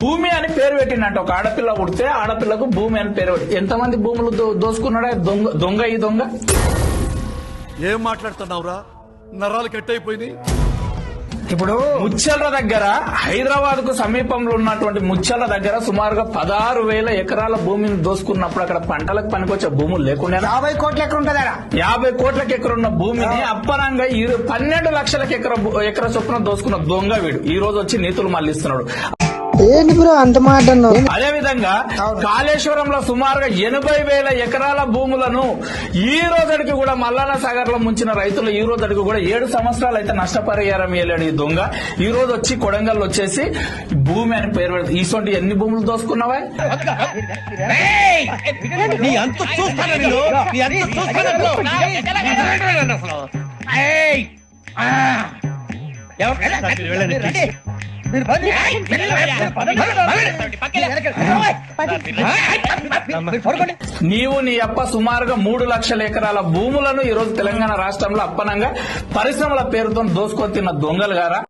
భూమి అని పేరు పెట్టినట్టు ఒక ఆడపిల్ల పుడితే ఆడపిల్లకు భూమి అని పేరు పెట్టి ఎంతమంది భూములు దోసుకున్నాడా దొంగ ఈ దొంగ. ఏం మాట్లాడుతున్నావురా, నరాలు కట్ అయిపోయింది. ఇప్పుడు ముచ్చర్ల దగ్గర హైదరాబాద్ కు సమీపంలో ఉన్నటువంటి ముచ్చర్ల దగ్గర సుమారుగా 16,000 ఎకరాల భూమిని దోసుకున్నప్పుడు అక్కడ పంటలకు పనికొచ్చే భూములు లేకుండా 50 కోట్ల ఎకరం ఉంటుందా? 50 కోట్లకి ఎకరున్న భూమిని అప్పనంగా 12 లక్షలకి ఎకర చొప్పున దోసుకున్న దొంగ వీడు ఈ రోజు వచ్చి నీతులు మళ్లిస్తున్నాడు. ఏంటి బ్రో అంత మాట అన్నావు? అదే విధంగా కాళేశ్వరంలో సుమారుగా 80,000 ఎకరాల భూములను ఈ రోజుకి కూడా మల్లన్న సాగర్ లో ముంచిన రైతులు ఈ రోజుకి కూడా 7 సంవత్సరాలు అయితే నష్టపరిహారం ఇవ్వలేడు ఈ దొంగ. ఈ రోజు వచ్చి కొడంగల్ వచ్చేసి భూమి అని పేరు పెడతాడు. ఈసొంటి ఎన్ని భూములు దోసుకున్నావా? నీవు నీ అప్ప సుమారుగా 3 లక్షల ఎకరాల భూములను ఈ రోజు తెలంగాణ రాష్ట్రంలో అప్పనంగా పరిశ్రమల పేరుతో దోసుకొని తిన్న దొంగలు గారా.